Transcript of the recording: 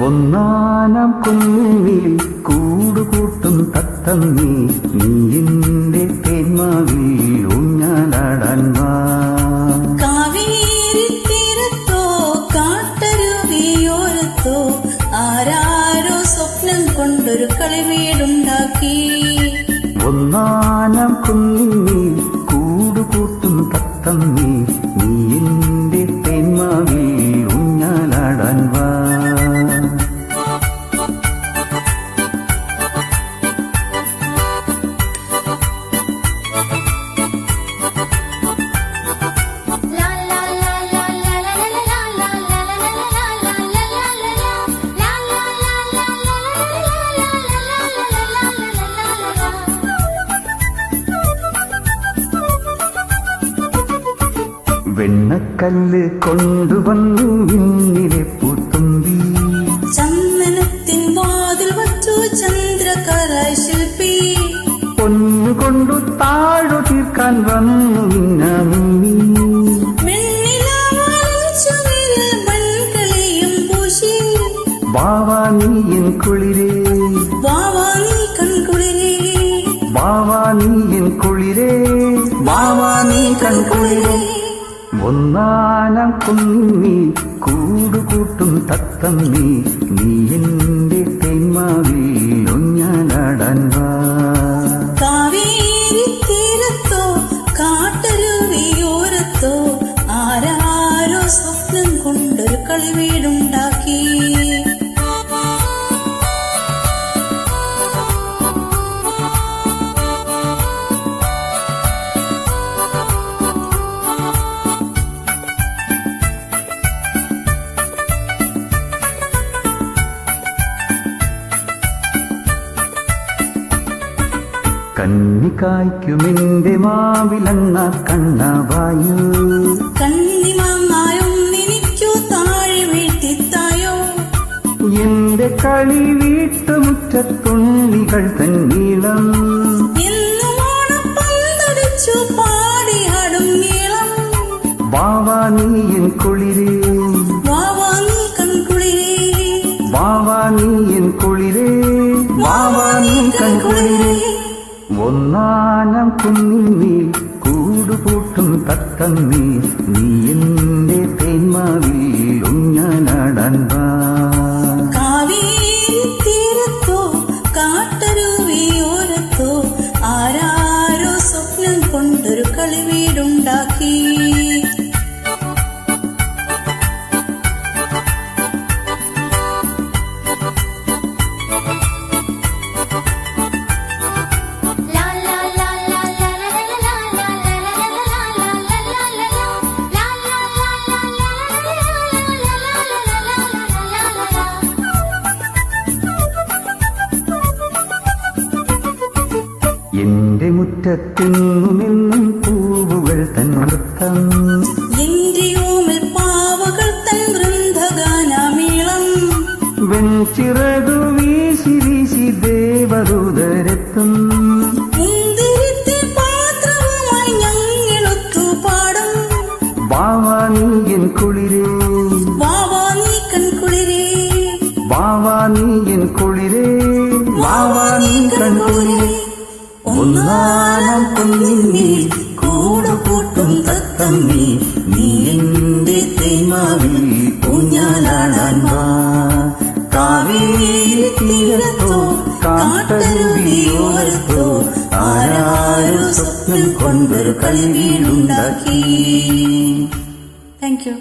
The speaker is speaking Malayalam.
ഒന്നാനാം കുന്നിൽ കൂടുകൂട്ടും തത്തമ്മി, നീ എന്റെ തേന്മാവിൽ ഊഞ്ഞാലാടാൻ വാ. കാവേരി തീരത്തോ കാട്ടരുവിയോരത്തോ ആരാരോ സ്വപ്നം കൊണ്ടൊരു കളിവീടുണ്ടാക്കി. ഒന്നാനാം കുന്നിൽ കൂടുകൂട്ടും തത്തമ്മി, നീ എന്റെ തേന്മാവിൽ ഊഞ്ഞാലാടാൻ വാ. വെണ്ണക്കല്ല് കൊണ്ടുവന്നു ഇന്നിലെ പൂത്തുമ്പി, ചന്ദനത്തിൻ വാതിൽ വച്ചു ചന്ദ്രകരായി ശില്പി. പൊന്നുകൊണ്ടു താഴു തീർക്കാൻ വന്നു മിന്നാമിന്നി, മൺകളിയും പൂശി. വാവാ നീ എൻ കുളിരേ, വാവാ നീ കൺകുളിരേ, വാവാ നീ എൻ കുളിരേ, വാവാ നീ കൺകുളിരേ. ഒന്നാനാം കുന്നിൽ കൂടുകൂട്ടും തത്തമ്മി, നീ എന്റെ തേന്മാവിൽ ഊഞ്ഞാലാടാൻ വാ. കാവേരി തീരത്തോ കാട്ടരുവിയോരത്തോ ആരാരോ സ്വപ്നം കൊണ്ടൊരു കളിവീടുണ്ടാക്കി. കന്നിക്കായ്ക്കുമെന്റെ മാവിലങ്ങ കണ്ണവായു, കണ്ണിമാങ്ങായും എനിക്കു താഴെ വീട്ടിത്തായോ. എന്റെ കളി വീട്ടുമുറ്റത്തുണ്ണികൾ തന്നീളം, എന്നുമാണപ്പന്തടിച്ചു പാടിയാടും നീളം. വാവാ നീ എൻ കുളിരേ, വാവാ നീ കൺകുളിരേ, വാവാ നീ എൻ കുളിരേ, വാവാ നീ കൺകുളിരേ. ഒന്നാനാം കുന്നിൽ കൂടുകൂട്ടും തത്തമ്മി, നീ എന്റെ തേന്മാവിൽ ഊഞ്ഞാലാടാൻ വാ. കാവേരി തീരത്തോ കാട്ടരുവിയോരത്തോ ആരാരോ സ്വപ്നം കൊണ്ടൊരു കളിവീടുണ്ടാക്കി. എന്റെ മുറ്റത്തെന്നുമെന്നും പൂവുകൾ തൻ നൃത്തം, എന്റെ ഓമൽ പാവകൾ തൻ വൃന്ദഗാനമേളം. വെൺചിറകു വീശി വീശി ദേവദൂതരെത്തും, മുന്തിരിത്തെ പാത്രവുമായി ഞങ്ങളൊത്തു പാടും. വാവാ നീ എൻ കുളിരേ, വാവാ നീ കൺകുളിരേ, വാവാ നീ എൻ കുളിരേ, വാവാ നീ കൺകുളിരേ. ഒന്നാനാം കുന്നിൽ കൂടുകൂട്ടും തത്തമ്മി, നീ എന്റെ തേന്മാവിൽ ഊഞ്ഞാലാടാൻ വാ. കാവേരി തീരത്തോ കാട്ടരുവിയോരത്തോ ആരാരോ സ്വപ്നം കൊണ്ടൊരു കളിവീടുണ്ടാക്കി. Thank you.